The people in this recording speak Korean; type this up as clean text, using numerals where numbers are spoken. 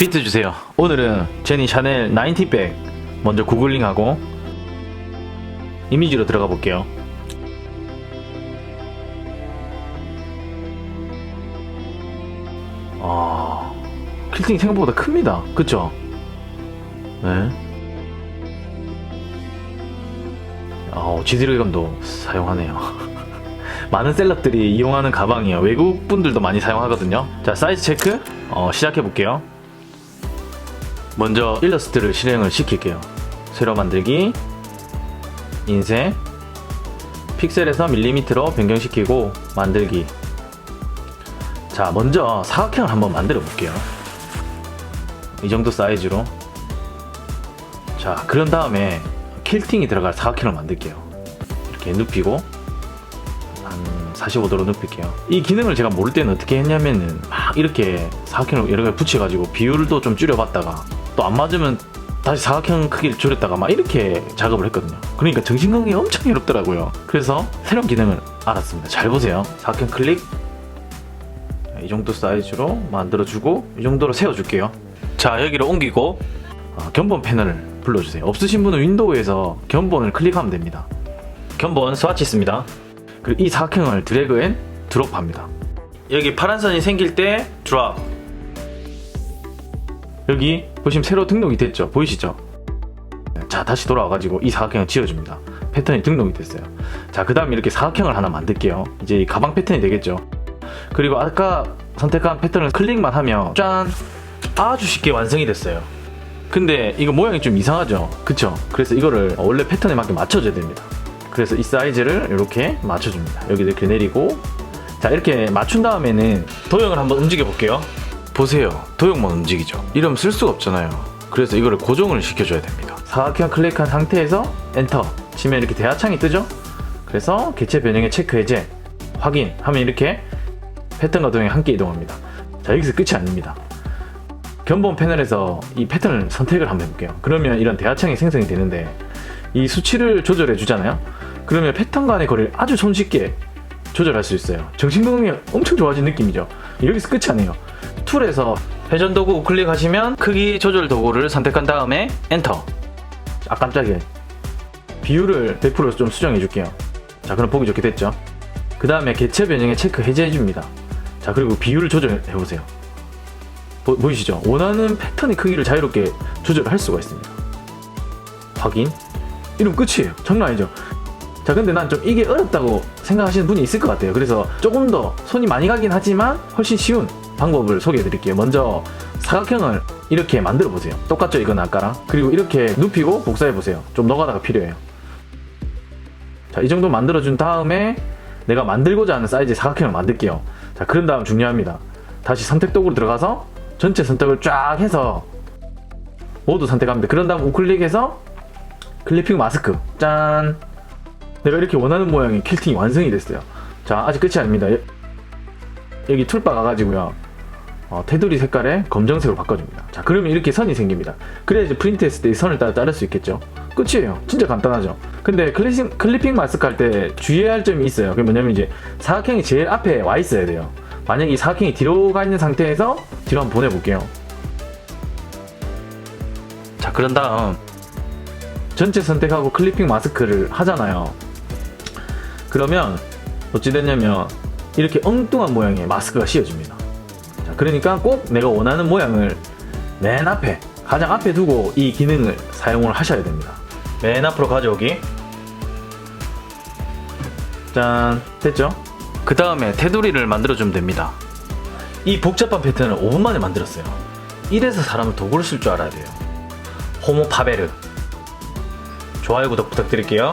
비트 주세요. 오늘은 제니 샤넬 90백 먼저 구글링하고 이미지로 들어가 볼게요. 퀼팅이 생각보다 큽니다. 그쵸? 네. 지드래곤도 사용하네요. 많은 셀럽들이 이용하는 가방이에요. 외국 분들도 많이 사용하거든요. 자, 사이즈 체크 시작해 볼게요. 먼저 일러스트를 실행을 시킬게요. 세로 만들기, 인쇄, 픽셀에서 밀리미터로 변경시키고 만들기. 자, 먼저 사각형을 한번 만들어 볼게요. 이 정도 사이즈로. 자, 그런 다음에 퀼팅이 들어갈 사각형을 만들게요. 이렇게 눕히고 한 45도로 눕힐게요. 이 기능을 제가 모를 때는 어떻게 했냐면은 막 이렇게 사각형을 여러 개 붙여가지고 비율도 좀 줄여봤다가 또 안 맞으면 다시 사각형 크기를 줄였다가 막 이렇게 작업을 했거든요. 그러니까 정신건강이 엄청 어렵더라고요. 그래서 새로운 기능을 알았습니다. 잘 보세요. 사각형 클릭, 이 정도 사이즈로 만들어주고 이 정도로 세워줄게요. 자, 여기로 옮기고 견본 패널을 불러주세요. 없으신 분은 윈도우에서 견본을 클릭하면 됩니다. 견본 스와치 있습니다. 그리고 이 사각형을 드래그 앤 드롭 합니다. 여기 파란 선이 생길 때 드롭. 여기 보시면 새로 등록이 됐죠? 보이시죠? 자, 다시 돌아와가지고 이 사각형을 지워줍니다. 패턴이 등록이 됐어요. 자, 그 다음에 이렇게 사각형을 하나 만들게요. 이제 이 가방 패턴이 되겠죠? 그리고 아까 선택한 패턴을 클릭만 하면 짠! 아주 쉽게 완성이 됐어요. 근데 이거 모양이 좀 이상하죠? 그쵸? 그래서 이거를 원래 패턴에 맞게 맞춰줘야 됩니다. 그래서 이 사이즈를 이렇게 맞춰줍니다. 여기 이렇게 내리고, 자, 이렇게 맞춘 다음에는 도형을 한번 움직여 볼게요. 보세요. 도형만 움직이죠? 이러면 쓸 수가 없잖아요. 그래서 이거를 고정을 시켜줘야 됩니다. 사각형 클릭한 상태에서 엔터 치면 이렇게 대하창이 뜨죠? 그래서 개체 변형의 체크 해제 확인 하면 이렇게 패턴과 도형이 함께 이동합니다. 자, 여기서 끝이 아닙니다. 견본 패널에서 이 패턴을 선택을 한번 해볼게요. 그러면 이런 대하창이 생성이 되는데 이 수치를 조절해 주잖아요. 그러면 패턴 간의 거리를 아주 손쉽게 조절할 수 있어요. 정신건강이 엄청 좋아진 느낌이죠. 여기서 끝이 아니에요. 툴에서 회전 도구 우클릭하시면 크기 조절 도구를 선택한 다음에 엔터. 아, 깜짝이야. 비율을 100% 좀 수정해 줄게요. 자, 그럼 보기 좋게 됐죠. 그 다음에 개체 변형의 체크 해제해 줍니다. 자, 그리고 비율을 조절해 보세요. 보이시죠? 원하는 패턴의 크기를 자유롭게 조절할 수가 있습니다. 확인. 이러면 끝이에요. 장난 아니죠? 자, 근데 난 좀 이게 어렵다고 생각하시는 분이 있을 것 같아요. 그래서 조금 더 손이 많이 가긴 하지만 훨씬 쉬운 방법을 소개해 드릴게요. 먼저 사각형을 이렇게 만들어 보세요. 똑같죠? 이건 아까랑. 그리고 이렇게 눕히고 복사해 보세요. 좀 노가다가 필요해요. 자, 이 정도 만들어 준 다음에 내가 만들고자 하는 사이즈의 사각형을 만들게요. 자, 그런 다음 중요합니다. 다시 선택 도구로 들어가서 전체 선택을 쫙 해서 모두 선택합니다. 그런 다음 우클릭해서 클리핑 마스크. 짠! 내가 이렇게 원하는 모양의 퀼팅이 완성이 됐어요. 자, 아직 끝이 아닙니다. 여기 툴바 가가지고요. 테두리 색깔에 검정색으로 바꿔줍니다. 자, 그러면 이렇게 선이 생깁니다. 그래야 이제 프린트 했을 때 이 선을 따라 자를 수 있겠죠? 끝이에요. 진짜 간단하죠? 근데 클리핑 마스크 할 때 주의해야 할 점이 있어요. 그게 뭐냐면 이제 사각형이 제일 앞에 와 있어야 돼요. 만약에 이 사각형이 뒤로 가 있는 상태에서 뒤로 한번 보내볼게요. 자, 그런 다음 전체 선택하고 클리핑 마스크를 하잖아요. 그러면 어찌 됐냐면 이렇게 엉뚱한 모양의 마스크가 씌워집니다. 자, 그러니까 꼭 내가 원하는 모양을 맨 앞에, 가장 앞에 두고 이 기능을 사용을 하셔야 됩니다. 맨 앞으로 가져오기. 짠, 됐죠? 그 다음에 테두리를 만들어주면 됩니다. 이 복잡한 패턴을 5분 만에 만들었어요. 이래서 사람은 도구를 쓸 줄 알아야 돼요. 호모 파베르. 좋아요, 구독 부탁드릴게요.